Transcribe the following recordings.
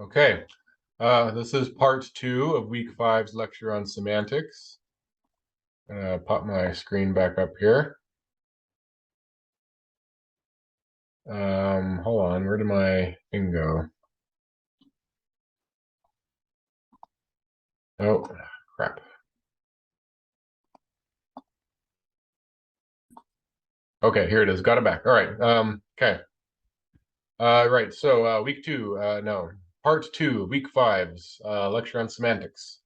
Okay, this is part 2 of week 5's lecture on semantics. I'm gonna pop my screen back up here. Hold on, where did my thing go? Oh, crap. Okay, here it is. Got it back. All right. Okay. Right. So week 2, part 2, week 5's lecture on semantics.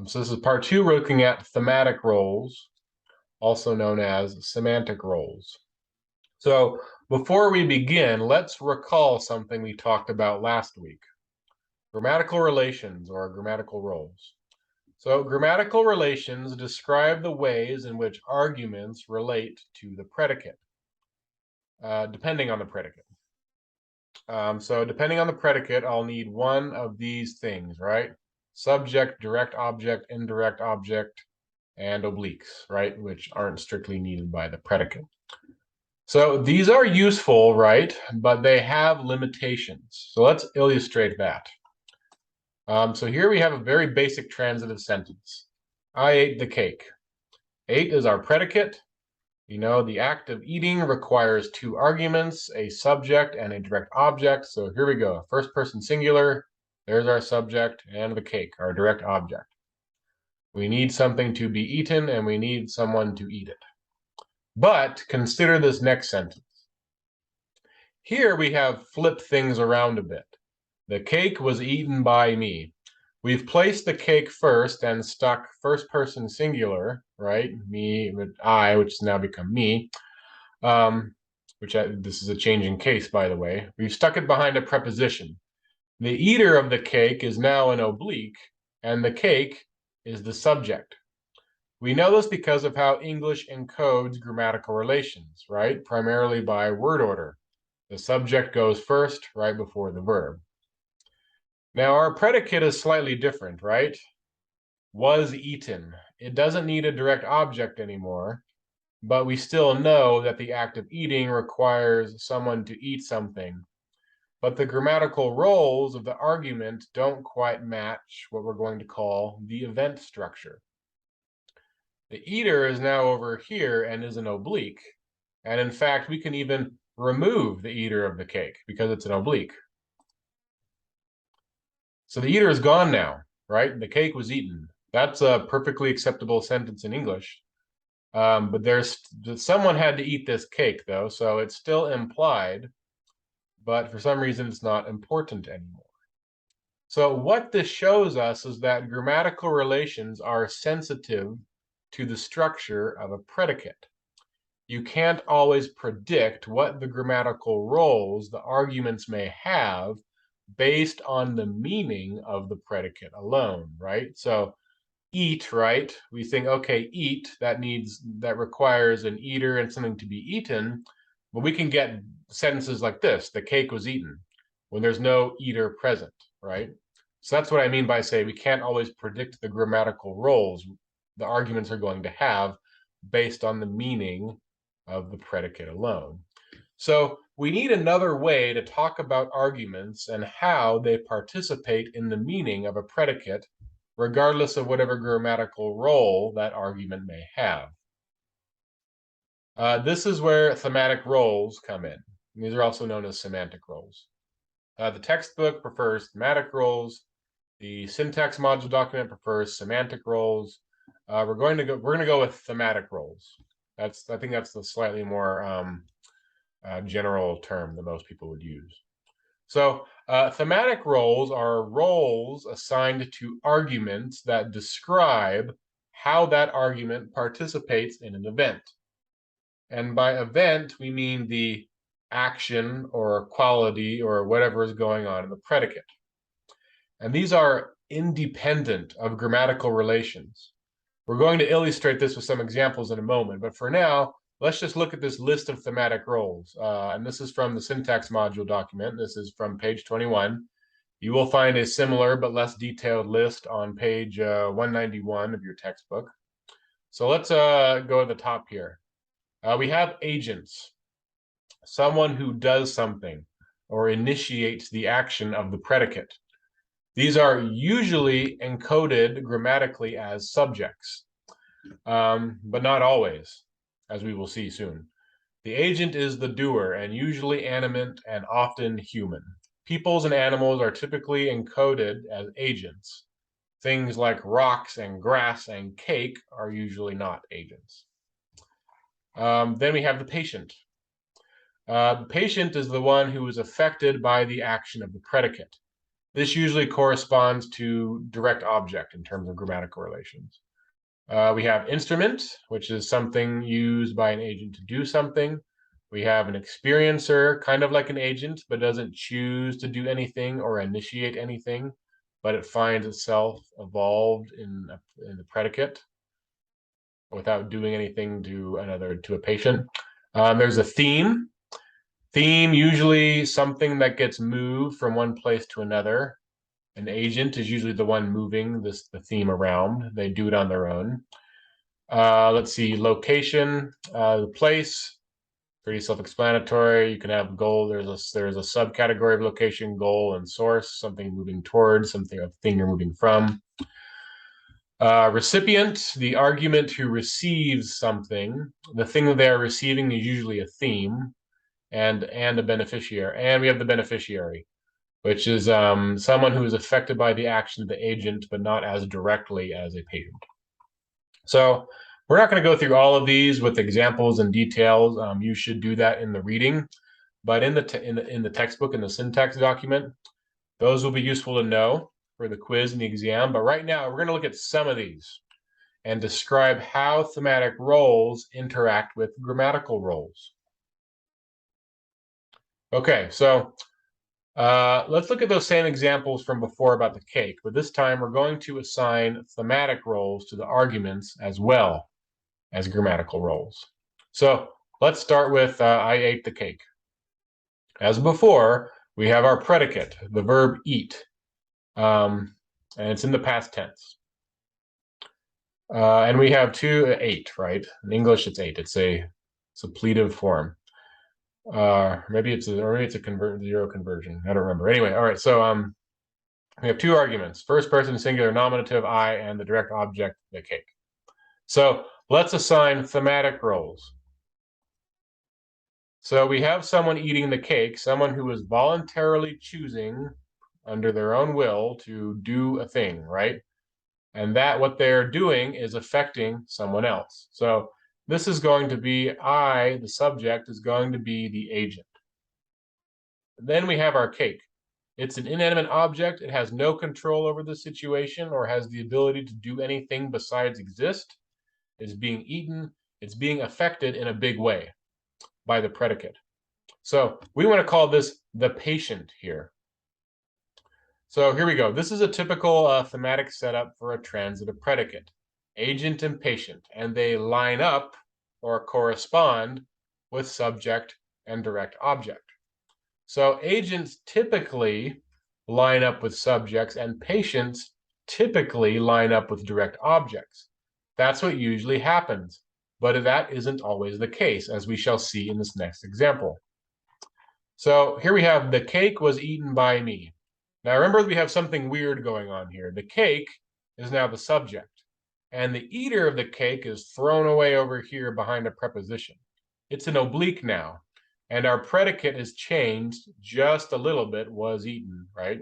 So this is part 2. We're looking at thematic roles, also known as semantic roles. So before we begin, let's recall something we talked about last week. Grammatical relations or grammatical roles. So grammatical relations describe the ways in which arguments relate to the predicate, depending on the predicate. So depending on the predicate, I'll need one of these things, right? Subject, direct object, indirect object, and obliques, right? Which aren't strictly needed by the predicate. So these are useful, right? But they have limitations. So let's illustrate that. So here we have a very basic transitive sentence. I ate the cake. Ate is our predicate. You know, the act of eating requires two arguments, a subject and a direct object. So here we go. First person singular. There's our subject and the cake, our direct object. We need something to be eaten and we need someone to eat it. But consider this next sentence. Here we have flipped things around a bit. The cake was eaten by me. We've placed the cake first and stuck first person singular, right? Me, I, which has now become me. This is a changing case, by the way. We've stuck it behind a preposition. The eater of the cake is now an oblique, and the cake is the subject. We know this because of how English encodes grammatical relations, right? Primarily by word order. The subject goes first, right before the verb. Now, our predicate is slightly different, right? Was eaten. It doesn't need a direct object anymore, but we still know that the act of eating requires someone to eat something. But the grammatical roles of the argument don't quite match what we're going to call the event structure. The eater is now over here and is an oblique. And in fact, we can even remove the eater of the cake because it's an oblique. So the eater is gone now, right? The cake was eaten. That's a perfectly acceptable sentence in English. But someone had to eat this cake, though, so it's still implied, but for some reason it's not important anymore. So what this shows us is that grammatical relations are sensitive to the structure of a predicate. You can't always predict what the grammatical roles the arguments may have based on the meaning of the predicate alone, right? So eat, right? We think, okay, eat, that requires an eater and something to be eaten, but we can get sentences like this, the cake was eaten, when there's no eater present, right? So that's what I mean by say we can't always predict the grammatical roles the arguments are going to have based on the meaning of the predicate alone. So we need another way to talk about arguments and how they participate in the meaning of a predicate, regardless of whatever grammatical role that argument may have. This is where thematic roles come in. These are also known as semantic roles. The textbook prefers thematic roles. The syntax module document prefers semantic roles. We're going to go with thematic roles. I think that's the slightly more general term that most people would use. So thematic roles are roles assigned to arguments that describe how that argument participates in an event. And by event, we mean the action or quality or whatever is going on in the predicate. And these are independent of grammatical relations. We're going to illustrate this with some examples in a moment, but for now, let's just look at this list of thematic roles. And this is from the syntax module document. This is from page 21. You will find a similar but less detailed list on page 191 of your textbook. So let's go to the top here. We have agents, someone who does something or initiates the action of the predicate. These are usually encoded grammatically as subjects, but not always, as we will see soon. The agent is the doer, and usually animate and often human. Peoples and animals are typically encoded as agents. Things like rocks and grass and cake are usually not agents. Then we have the patient. The patient is the one who is affected by the action of the predicate. This usually corresponds to direct object in terms of grammatical relations. We have instrument, which is something used by an agent to do something. We have an experiencer, kind of like an agent, but doesn't choose to do anything or initiate anything, but it finds itself involved in the predicate without doing anything to a patient. There's a theme. Theme, usually something that gets moved from one place to another. An agent is usually the one moving the theme around. They do it on their own. Let's see, location, the place, pretty self-explanatory. You can have goal. There's a subcategory of location, goal, and source, something moving towards, a thing you're moving from. Recipient, the argument who receives something. The thing that they are receiving is usually a theme, and a beneficiary. And we have the beneficiary, which is someone who is affected by the action of the agent, but not as directly as a patient. So we're not going to go through all of these with examples and details. You should do that in the reading, but in the textbook, in the syntax document, those will be useful to know for the quiz and the exam. But right now, we're going to look at some of these and describe how thematic roles interact with grammatical roles. Okay, so let's look at those same examples from before about the cake, but this time we're going to assign thematic roles to the arguments as well as grammatical roles. So let's start with I ate the cake. As before, we have our predicate, the verb eat, and it's in the past tense. And we have ate, right? In English, it's ate. It's a suppletive form. Maybe it's a zero conversion. I don't remember. Anyway, all right. So we have two arguments: first person singular nominative I, and the direct object the cake. So let's assign thematic roles. So we have someone eating the cake, someone who is voluntarily choosing under their own will to do a thing, right? And that what they're doing is affecting someone else. So this is going to be I, the subject, is going to be the agent. Then we have our cake. It's an inanimate object. It has no control over the situation or has the ability to do anything besides exist. It's being eaten. It's being affected in a big way by the predicate. So we want to call this the patient here. So here we go. This is a typical thematic setup for a transitive predicate, agent and patient, and they line up or correspond with subject and direct object. So agents typically line up with subjects and patients typically line up with direct objects. That's what usually happens, but that isn't always the case, as we shall see in this next example. So here we have the cake was eaten by me. Now remember, we have something weird going on here. The cake is now the subject, and the eater of the cake is thrown away over here behind a preposition. It's an oblique now, and our predicate is changed just a little bit, was eaten, right?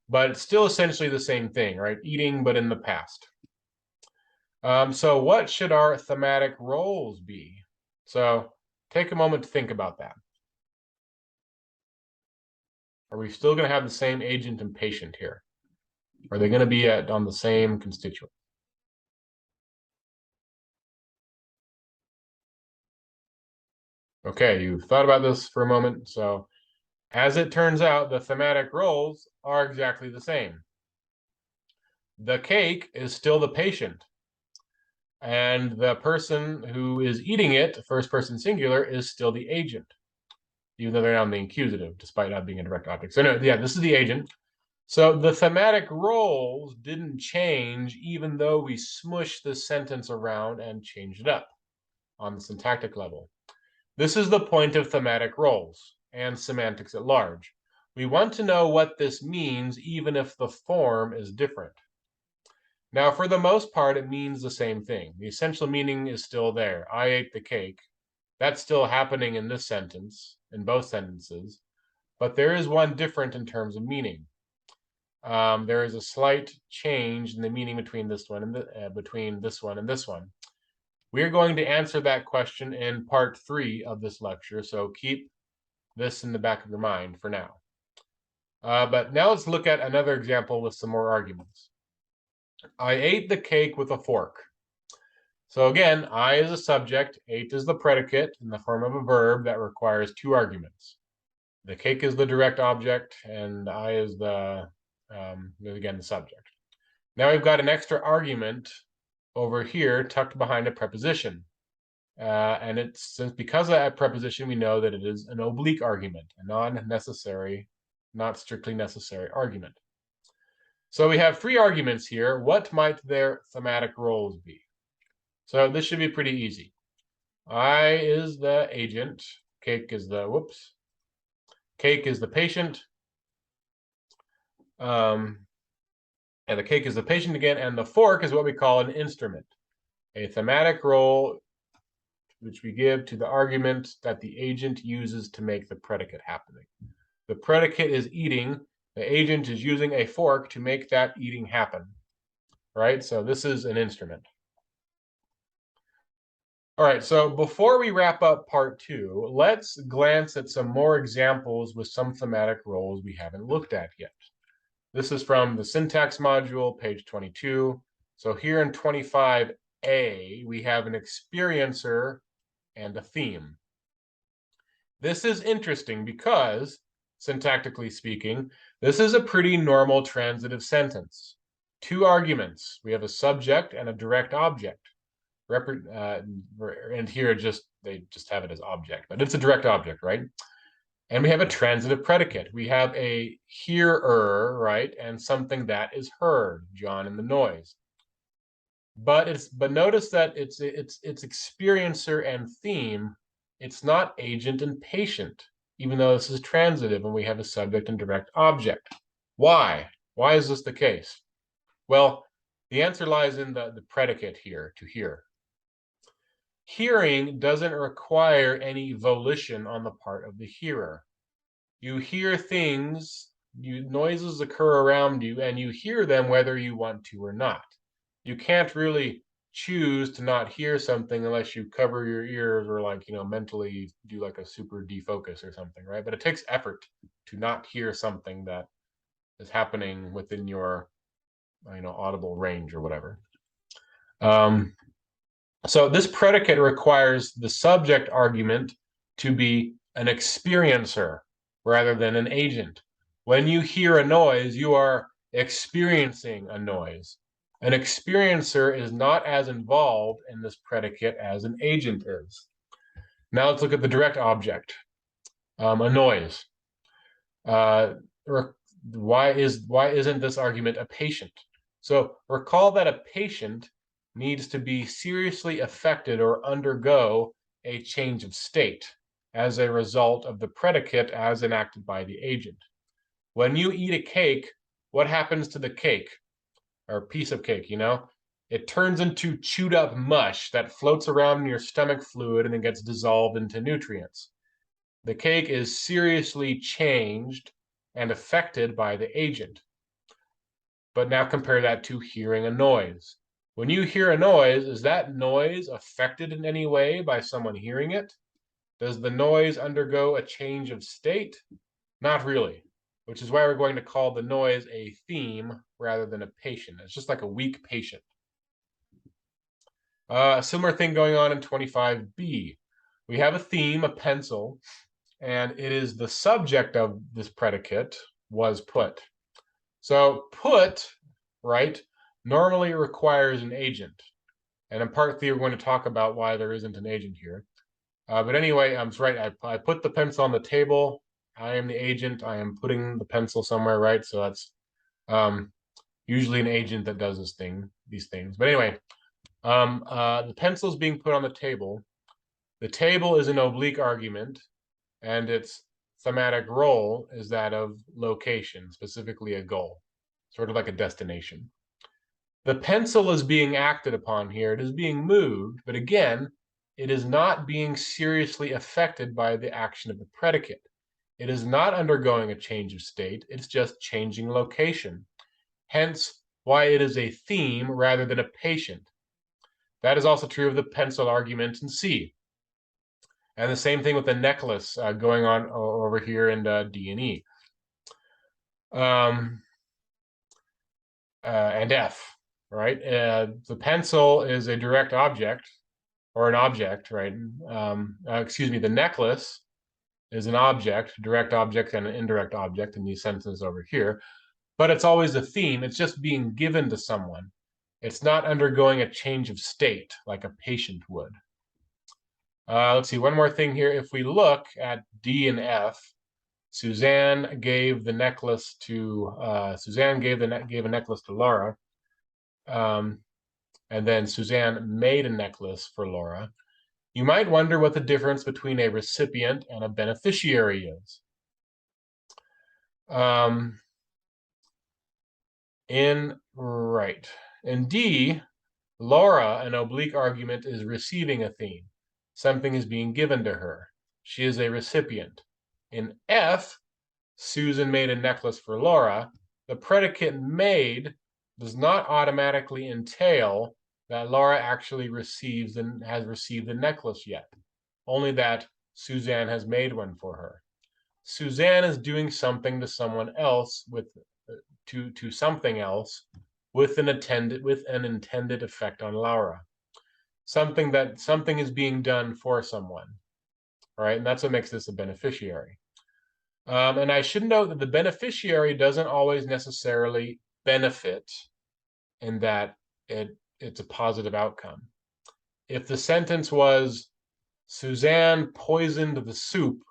But it's still essentially the same thing, right? Eating, but in the past. So what should our thematic roles be? So take a moment to think about that. Are we still going to have the same agent and patient here? Are they going to be on the same constituent? Okay, you've thought about this for a moment. So as it turns out, the thematic roles are exactly the same. The cake is still the patient, and the person who is eating it, first person singular, is still the agent, even though they're now in the accusative, despite not being a direct object. So no, yeah, this is the agent. So the thematic roles didn't change, even though we smushed the sentence around and changed it up on the syntactic level. This is the point of thematic roles and semantics at large. We want to know what this means, even if the form is different. Now, for the most part, it means the same thing. The essential meaning is still there. I ate the cake. That's still happening in this sentence, in both sentences, but there is one different in terms of meaning. There is a slight change in the meaning between this one and this one. We're going to answer that question in part 3 of this lecture, so keep this in the back of your mind for now. But now let's look at another example with some more arguments. I ate the cake with a fork. So again, I is a subject, ate is the predicate in the form of a verb that requires 2 arguments. The cake is the direct object, and I is again, the subject. Now we've got an extra argument over here tucked behind a preposition. And it's because of that preposition, we know that it is an oblique argument, a non-necessary, not strictly necessary argument. So we have 3 arguments here. What might their thematic roles be? So this should be pretty easy. I is the agent, cake is the cake is the patient, and the cake is the patient again, and the fork is what we call an instrument, a thematic role which we give to the argument that the agent uses to make the predicate happening. The predicate is eating, the agent is using a fork to make that eating happen, right? So this is an instrument. All right, so before we wrap up part 2, let's glance at some more examples with some thematic roles we haven't looked at yet. This is from the syntax module, page 22. So here in 25a, we have an experiencer and a theme. This is interesting because, syntactically speaking, this is a pretty normal transitive sentence. 2 arguments. We have a subject and a direct object. And here they just have it as object, but it's a direct object, right? And we have a transitive predicate. We have a hearer, right, and something that is heard, John and the noise. But notice that it's experiencer and theme. It's not agent and patient, even though this is transitive and we have a subject and direct object. Why? Why is this the case? Well, the answer lies in the predicate here, to hear. Hearing doesn't require any volition on the part of the hearer. You hear things, noises occur around you, and you hear them whether you want to or not. You can't really choose to not hear something unless you cover your ears or mentally do like a super defocus or something, right? But it takes effort to not hear something that is happening within your audible range or whatever. So this predicate requires the subject argument to be an experiencer rather than an agent. When you hear a noise, you are experiencing a noise. An experiencer is not as involved in this predicate as an agent is. Now let's look at the direct object, a noise. Why isn't this argument a patient? So recall that a patient needs to be seriously affected or undergo a change of state as a result of the predicate as enacted by the agent. When you eat a cake, what happens to the cake or piece of cake, It turns into chewed up mush that floats around in your stomach fluid and then gets dissolved into nutrients. The cake is seriously changed and affected by the agent. But now compare that to hearing a noise. When you hear a noise, is that noise affected in any way by someone hearing it? Does the noise undergo a change of state? Not really, which is why we're going to call the noise a theme rather than a patient. It's just like a weak patient. A similar thing going on in 25b. We have a theme, a pencil, and it is the subject of this predicate, was put. So put, right, normally requires an agent. And in part 3, we're going to talk about why there isn't an agent here. But anyway, I'm right. I put the pencil on the table. I am the agent. I am putting the pencil somewhere, right? So that's usually an agent that does these things. But anyway, the pencil is being put on the table. The table is an oblique argument, and its thematic role is that of location, specifically a goal, sort of like a destination. The pencil is being acted upon here. It is being moved, but again, it is not being seriously affected by the action of the predicate. It is not undergoing a change of state. It's just changing location. Hence, why it is a theme rather than a patient. That is also true of the pencil argument in C. And the same thing with the necklace going on over here in D and E. And F, right? The pencil is a direct object, or an object, right? The necklace is an object, direct object and an indirect object in these sentences over here. But it's always a theme. It's just being given to someone. It's not undergoing a change of state like a patient would. Let's see, one more thing here. If we look at D and F, Suzanne gave a necklace to Laura, and then Suzanne made a necklace for Laura. You might wonder what the difference between a recipient and a beneficiary is. In D, Laura, an oblique argument, is receiving a theme. Something is being given to her. She is a recipient. In F, Susan made a necklace for Laura. The predicate made does not automatically entail that Laura actually has received the necklace yet, only that Suzanne has made one for her. Suzanne is doing something to someone else to something else with an intended effect on Laura. Something is being done for someone, right? And that's what makes this a beneficiary. And I should note that the beneficiary doesn't always necessarily benefit in that it's a positive outcome. If the sentence was, Suzanne poisoned the soup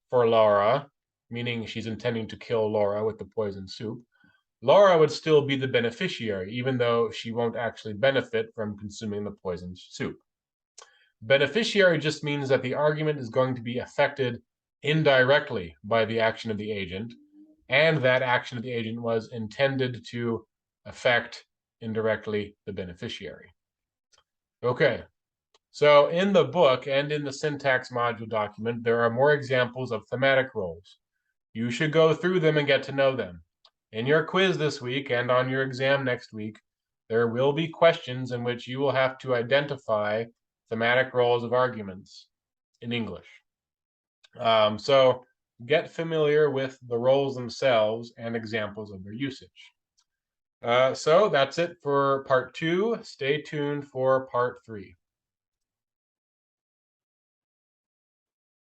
for Laura, meaning she's intending to kill Laura with the poisoned soup, Laura would still be the beneficiary, even though she won't actually benefit from consuming the poisoned soup. Beneficiary just means that the argument is going to be affected indirectly by the action of the agent, and that action of the agent was intended to affect indirectly the beneficiary. Okay, so in the book and in the syntax module document, there are more examples of thematic roles. You should go through them and get to know them. In your quiz this week and on your exam next week, there will be questions in which you will have to identify thematic roles of arguments in English. So get familiar with the roles themselves and examples of their usage. So that's it for part 2. Stay tuned for part 3.